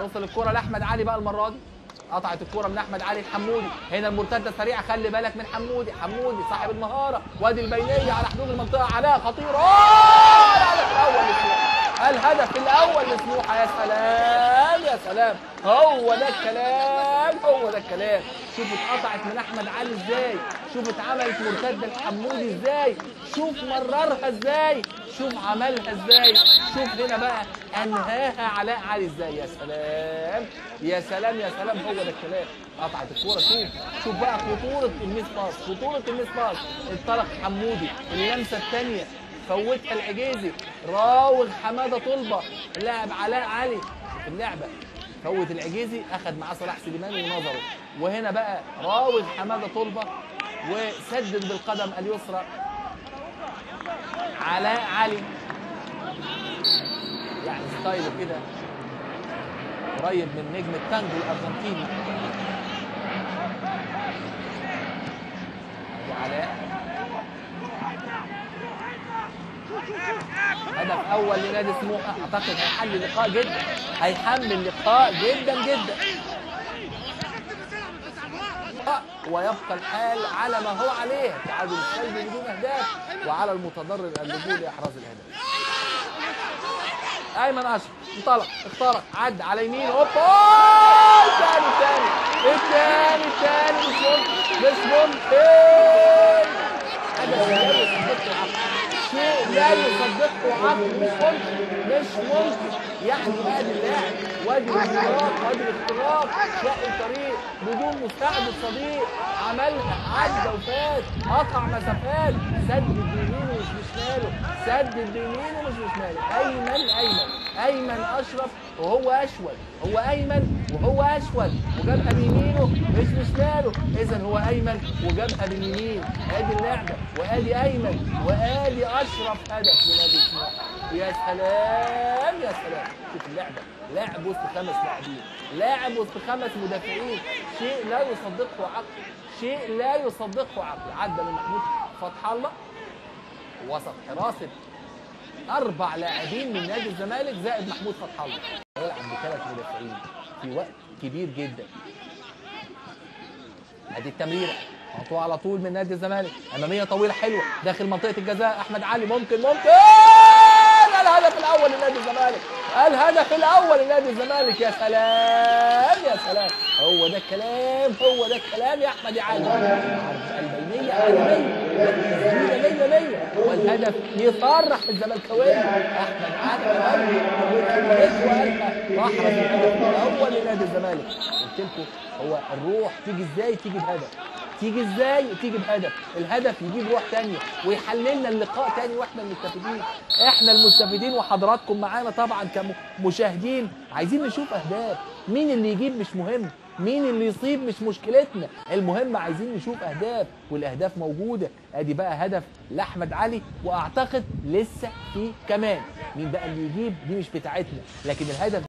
توصل الكرة لاحمد علي بقى المره دي. قطعت الكرة من احمد علي لحمودي. هنا المرتده سريعه، خلي بالك من حمودي. حمودي صاحب المهاره، وادي البينيه على حدود المنطقه. علاء خطير. الهدف الاول لسموحه، الهدف الاول لسموحه. يا سلام يا سلام، هو ده الكلام، هو ده الكلام. شوف اتقطعت من احمد علي ازاي، شوف اتعملت مرتده لحمودي ازاي، شوف مررها ازاي، شوف عملها ازاي، شوف هنا بقى انهاها علاء علي ازاي. يا سلام يا سلام يا سلام، هو ده الكلام. قطعت الكوره. شوف بقى خطوره الميس باص، خطوره الميس باص. انطلق حمودي، اللمسه الثانيه فوتها العجيزي. راوغ حماده طلبه، اللاعب علاء علي في اللعبه، فوت العجيزي، اخذ معاه صلاح سليماني ونظره. وهنا بقى راوغ حماده طلبه وسدد بالقدم اليسرى علاء علي. يعني ستايله كده قريب من نجم التانجو الارجنتيني. ادي علاء، هدف اول لنادي سموحه. اعتقد هيحل اللقاء جدا، هيحمل اللقاء جدا جدا، ويبقى الحال على ما هو عليه، التعادل السلبي بدون اهداف، وعلى المتضرر اللجوء لاحراز الهدف. ايمن اشرف انطلق، اخترق، عدى على يمينه، هوبا الثاني مش ممكن شيء لا يصدقه عقل، مش ممكن. يعني ادي اللاعب، وادي الاختراق، شق الطريق بدون مساعدة صديق، عملها، عدى وفات، قطع مسافات، سدد بيمينه مش بشماله، سدد بيمينه مش بشماله. ايمن اشرف وهو اشول، هو ايمن وهو اشول، وجابها بيمينه مش بشماله. اذا هو ايمن وجابها باليمين. ادي اللعبه، وادي ايمن، وادي اشرف، هدف لنادي سموحه. يا سلام يا سلام، شوف اللعبه، لاعب وسط 5 لاعبين، لاعب وسط 5 مدافعين، شيء لا يصدقه عقل، شيء لا يصدقه عقل. عدى من محمود فتح الله وسط حراسه 4 لاعبين من نادي الزمالك زائد محمود فتح الله، يلعب ب3 مدافعين في وقت كبير جدا. ادي التمريره مقطوعه على طول من نادي الزمالك، اماميه طويله حلوه داخل منطقه الجزاء. احمد علي ممكن الهدف الاول لنادي الزمالك، الهدف الاول لنادي الزمالك. يا سلام يا سلام، هو ده الكلام، هو ده الكلام يا احمد يا علي. البينيه عالميه، 100 والهدف يفرح الزملكاويه. احمد علي احرز الهدف الاول لنادي الزمالك. قلت لكم هو الروح تيجي ازاي؟ تيجي بهدف، تيجي ازاي؟ تيجي بهدف، الهدف يجيب روح ثانيه ويحللنا اللقاء ثاني، واحنا المستفيدين، احنا المستفيدين وحضراتكم معانا طبعا كمشاهدين. عايزين نشوف اهداف، مين اللي يجيب مش مهم، مين اللي يصيب مش مشكلتنا، المهم عايزين نشوف اهداف، والاهداف موجوده. ادي بقى هدف لاحمد علي، واعتقد لسه في كمان، مين بقى اللي يجيب دي مش بتاعتنا، لكن الهدف